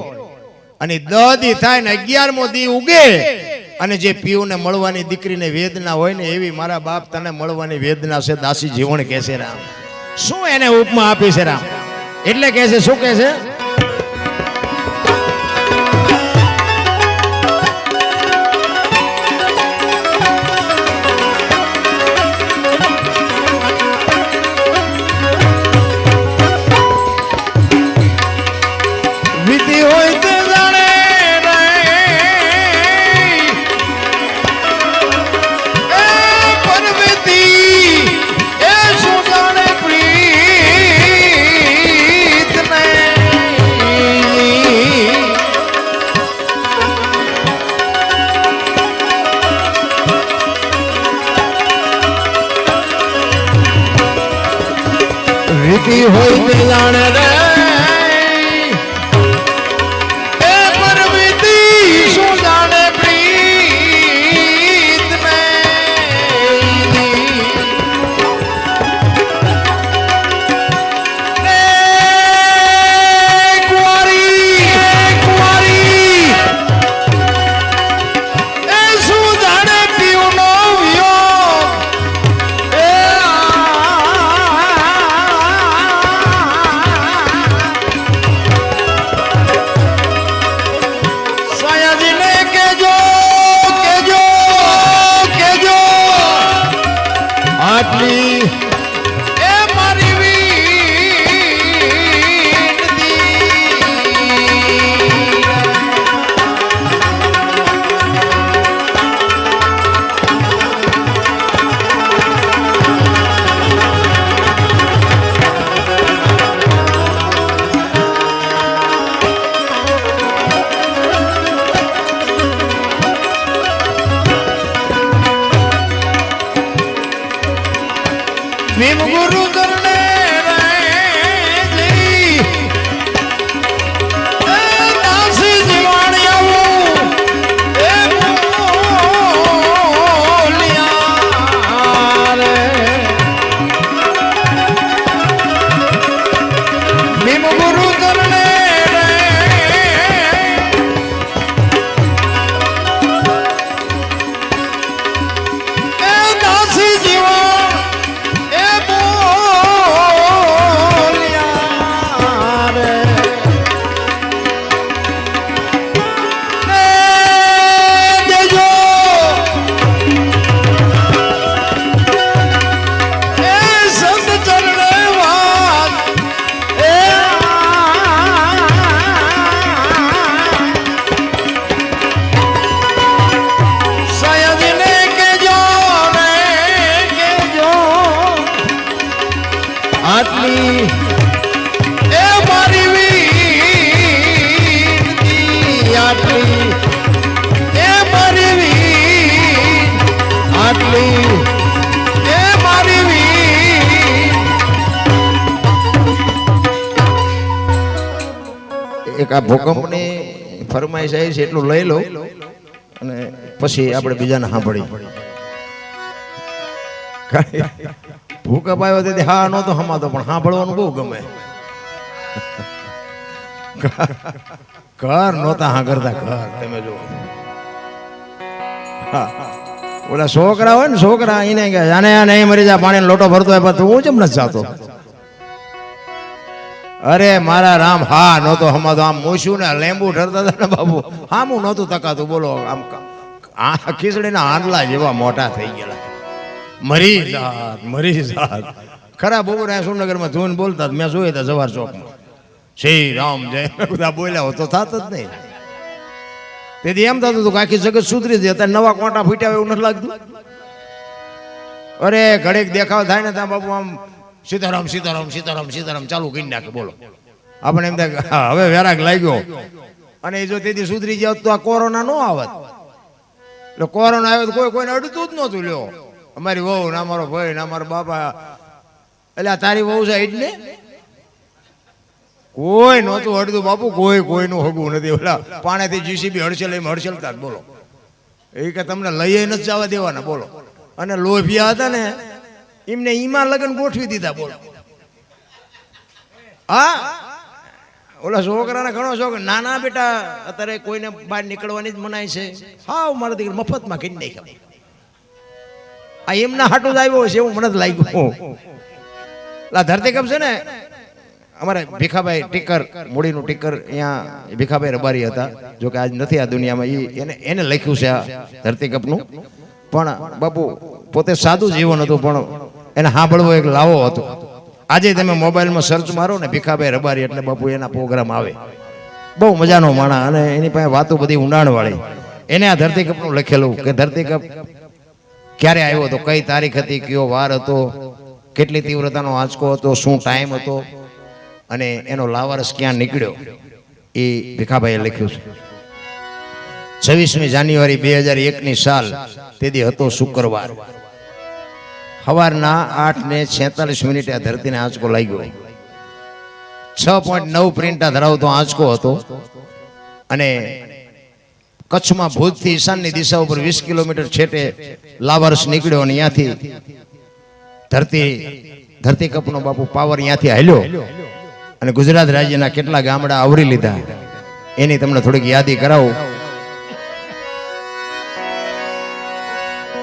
અને 10 દી થાય ને 11મો દી ઉગે અને જે પીયુને મળવાની દીકરીને વેદના હોય ને એવી મારા બાપ તને મળવાની વેદના છે. દાસી જીવન કહે છે રામ. શું એને ઉપમા આપી છે રામ? એટલે કહે છે, શું કહે છે? વિધિ હોય તે જાણે વીતી હોય તે જાણે રે એ પર વીતી શું જાણે પ્રીત ને ભીમ ગુરુ કરને દાસી જીવાણિયાવું એ બોલિયા રે ભીમ ગુરુ કરને એ દાસી જીવા આટલી એ મારી વીર આટલી એ મારી વીર આટલી એ મારી વીર એક આ ભૂકંપની ફરમાઈશ આવી છે એટલું લઈ લો અને પછી આપણે બીજાને સાંભળી ભૂકંપ આવ્યો તેથી હા નહોતો હમાતો પણ સાંભળવાનું બહુ ગમે ઘર નહોતા હા કરતા ઘર તમે જો ઓલા છોકરા હોય ને છોકરા એને કે જાને આ નહીં મરી જા પાણીનો લોટો ભરતો હોય પણ હું જેમ નથી જાતો અરે મારા રામ હા નહોતો હમાતો આમ મૂછ્યું ને લેંબુ ઠરતા હતા ને બાબુ હામું નહોતું તકાતું બોલો આમ ખીચડીના હાંડલા જેવા મોટા થઈ ગયેલા મરી જાત ખરા બપોરે સુરનગરમાં ધૂન બોલતા મેં જોયા હતા જવાર ચોકમાં શ્રી રામ જય બધા બોલ્યા હોય તો થાત જ નહીં તેથી એમ થતું હતું કે આખી જગત સુધરી જાય અત્યારે નવા કોટા ફૂટ્યા એવું નથી લાગતું અરે ઘડીક દેખાવ થાય ને ત્યાં બાપુ આમ સીતારામ સીતારામ સીતારામ સીતારામ ચાલુ કરી નાખે બોલો આપણે એમ થાય હવે વેરાગ લાગ્યો અને એ જો તેથી સુધરી જાવ તો આ કોરોના ન આવત એટલે કોરોના આવ્યો તો કોઈને અડતું જ નહોતું લ્યો અમારી વહુ ના મારો ભાઈ ના મારા બાપા એટલે તારી વહુ છે એટલે કોઈ નહોતું હડતું બાપુ કોઈનું હગું નથી ઓલા પાણીથી જીસીબી હડસેલ એમ હડસેલતા જ બોલો એ કે તમને લઈએ નથી જવા દેવાના બોલો અને લોભિયા હતા ને એમને ઈમાં લગ્ન ગોઠવી દીધા બોલો હા ઓલા છોકરાને ઘણો શોખ નાના બેટા અત્યારે કોઈને બહાર નીકળવાની જ મનાય છે હા મારા દીકરા મફતમાં કરી નાખ્યા આ એમના હાટું જ આવ્યો છે એવું મને જ લાગ્યું ધરતીકંપ છે ને અમારે ભીખાભાઈ ટીકર મૂડીનું ટીકર અહીંયા ભીખાભાઈ રબારી હતા જો કે આજ નથી આ દુનિયામાં એને લખ્યું છે આ ધરતીકંપનું પણ બાપુ પોતે સાદું જીવન હતું પણ એને સાંભળવો એક લાવો હતો આજે તમે મોબાઈલમાં સર્ચ મારો ને ભીખાભાઈ રબારી એટલે બાપુ એના પ્રોગ્રામ આવે બહુ મજાનો માણા અને એની પાસે વાતો બધી ઊંડાણવાળી એને આ ધરતીકંપનું લખેલું કે ધરતીકંપ ક્યારે આવ્યો હતો કઈ તારીખ હતી કયો વાર હતો કેટલી તીવ્રતાનો આંચકો હતો શું ટાઈમ હતો અને એનો લાવારસ ક્યાં નીકળ્યો એ ભીખાભાઈએ લખ્યું છે 26મી જાન્યુઆરી 2001ની સાલ તેથી હતો શુક્રવાર સવારના 8:46 આ ધરતીને આંચકો લાગ્યો. 6.9 પ્રિન્ટા ધરાવતો આંચકો હતો અને કચ્છમાં ભુજથી ઈશાનની દિશા ઉપર 20 કિલોમીટર છેટે લાવારસ નીકળ્યો અને ત્યાંથી ધરતીકપનો બાપુ પાવર ત્યાંથી હાલ્યો અને ગુજરાત રાજ્યના કેટલા ગામડા આવરી લીધા એની તમને થોડીક યાદી કરાવું.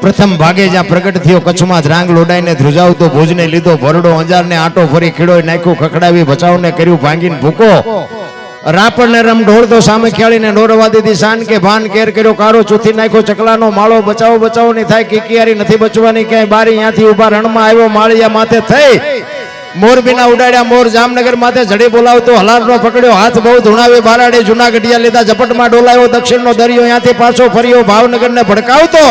પ્રથમ ભાગે જ્યાં પ્રગટ થયો કચ્છમાં ધ્રાંગ લોડાઈને ધ્રુજાવતો ભુજને લીધો ભરડો અંજારને આટો ફરી ખીડોય નાખ્યું ખખડાવી બચાવને કર્યું ભાંગીને ભૂકો રાપડને રમ ઢોળતો સામે ખેડીને નોરવા દીધી શાન કે ભાન કેર કર્યો કારો ચૂથી નાખ્યો ચકલાનો માળો બચાવો બચાવો ની થાય કિકિયારી નથી બચવાની ક્યાંય બારી ત્યાંથી ઉભા રણમાં આવ્યો માળિયા માથે થઈ મોરબીના ઉડાડ્યા મોર જામનગર માથે જડી બોલાવતો હલારનો પકડ્યો હાથ બહુ ધુણાવે બારાડે જુનાગઢિયા લીધા ઝપટમાં ડોલાયો દક્ષિણનો દરિયો ત્યાંથી પાછો ફર્યો ભાવનગરને ભડકાવતો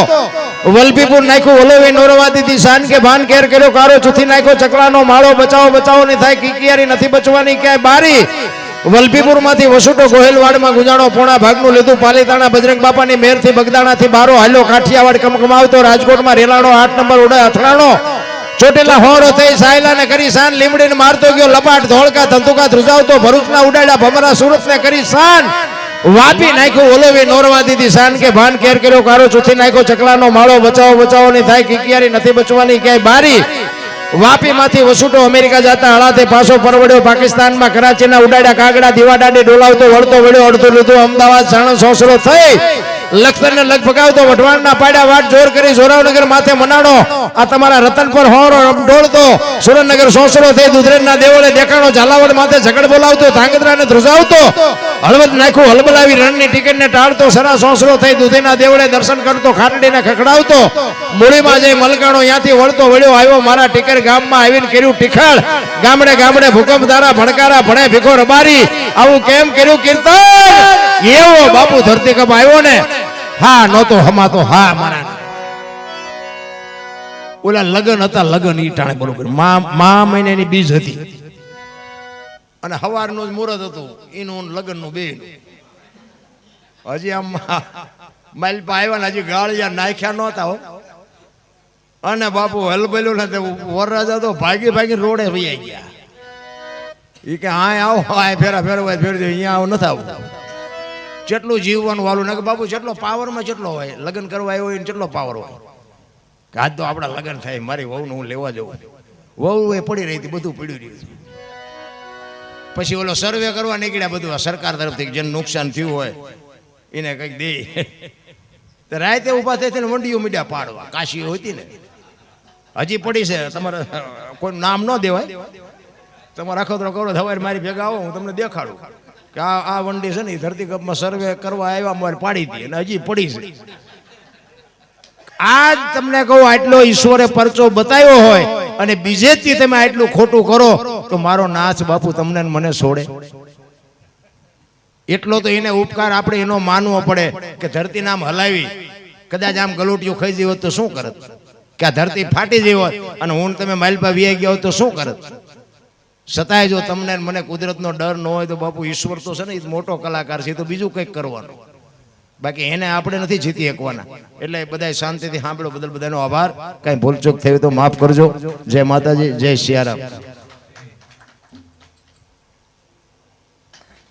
વલભીપુર નાખ્યું ઓલોવી નોરવા દીધી શાન કે ભાન કેર કર્યો કારો ચૂથી નાખ્યો ચકલાનો માળો બચાવો બચાવો ની થાય કિકિયારી નથી બચવાની ક્યાંય બારી વલભીપુર માંથી વસુટો ગોહેલવાડમાં ગુંજાણો પોણા ભાગનું લીધું પાલીતાણા બજરંગ બાપાની મેરથી બગદાણાથી બારો હાલ્યો કાઠિયાવાડ કમકમાવતો રાજકોટમાં રેલાણો 8 નંબર ઉડે અથડાણો ચોટેલા હોરો થઈ સાયલાને કરી શાન લીમડીને મારતો ગયો લપાટ ધોળકા ધંધુકા ધ્રુજાવતો ભરૂચના ઉડાડ્યા ભમરા સુરતને કરી શાન વાપી નાખ્યું ઓલોવી નોરવા દીધી શાન કે ભાન કેર કર્યો કારો ચૂથી નાખ્યો ચકલાનો માળો બચાવો બચાવો ની થાય કિકિયારી નથી બચવાની ક્યાંય બારી વાપી માંથી વસુટો અમેરિકા જતા હળાતે પાછો પરવડ્યો પાકિસ્તાનમાં કરાચીના ઉડાડ્યા કાગડા દીવાડાડી ડોલાવતો વળતો વળ્યો અડધું લીધું અમદાવાદ સાણંદ સોસરો થઈ લખતરને લગ ભગાવતો વઢવાણના પાડ્યા વાટ જોર કરી જોરાવનગર માથે મનાડો આ તમારા રતન પર હોરો ડોળતો સુરેન્દ્રનગર સોસરો થઈ દુધરેજના દેવળે દેખાણો ઝાલાવાડ માથે ઝઘડ બોલાવતો ધાંગધ્રાને ધ્રુજાવતો હળવદ નાખ્યું હલબલાવી રણની ટિકિટને ટાળતો સરા સોસરો થઈ દુધેના દેવળે દર્શન કરતો ખાટડીને ખખડાવતો મૂળીમાં જઈ મલકાણો ત્યાંથી વળતો વળ્યો આવ્યો મારા ટીકર ગામમાં આવીને કર્યું ટીખાડ ગામડે ગામડે ભૂકંપ ધારા ભણકારા ભણે ભીખો રબારી આવું કેમ કર્યું કીર્તન એવો બાપુ ધરતીકપ આવ્યો ને હા નહોતો હમાતો હા મારા ઓલા લગન હતા લગન ઈ ટાણે બરોબર મા મહિનાની બીજ હતી અને હવારનું જ મુહૂર્ત હતું એનું લગનનું બે હજી આમ માલપા આવ્યા ને હજી ગાળિયા નાખ્યા નહોતા હો અને બાપુ હલબેલું ને વરરાજા તો ભાગી ભાગી રોડે વહી ગયા એ કે હા આવો હા ફેરા ફેરવા ફેરજો અહીંયા આવું નથી આવું જેટલું જીવવાનું વાલું ને બાપુ જેટલો પાવરમાં જેટલો હોય લગ્ન કરવા આવ્યો હોય કેટલો પાવર હોય આજ તો આપણા લગ્ન થાય મારી વહુને હું લેવા જવું વહુ એ પડી રહી હતી બધું પડ્યું રહ્યું પછી ઓલો સર્વે કરવા નીકળ્યા બધું સરકાર તરફથી જેને નુકસાન થયું હોય એને કંઈક દે રાતે ઉભા થઈ ને વંડીઓ મીડિયા પાડવા કાશી હતી ને હજી પડી છે તમારે કોઈ નામ ન દેવાય તમારે અખતરો કરો સવારે મારી ભેગા આવો હું તમને દેખાડું કે આ વંડી છે ને ધરતીકપમાં સર્વે કરવા આવ્યા મારે પાડી હતી અને હજી પડી છે આજ તમને કહું આટલો ઈશ્વરે પરચો બતાવ્યો હોય અને બીજેથી તમે આટલું ખોટું કરો તો મારો નાથ બાપુ તમને મને છોડે એટલો તો એને ઉપકાર આપણે એનો માનવો પડે કે ધરતી નામ હલાવી કદાચ આમ ગલોટિયું ખાઈ જઈ હોત તો શું કરત કે આ ધરતી ફાટી જઈ હોત અને હું તમે માલપા વી ગયા હોત તો શું કરત છતાંય જો તમને મને કુદરતનો ડર ન હોય તો બાપુ ઈશ્વર તો છે ને એ મોટો કલાકાર છે તો બીજું કંઈક કરવાનું બાકી એને આપણે નથી જીતી શકવાના એટલે બધા શાંતિથી સાંભળો બદલ બધાનો આભાર કાંઈ ભૂલચૂક થયું તો માફ કરજો જય માતાજી જય સિયારામ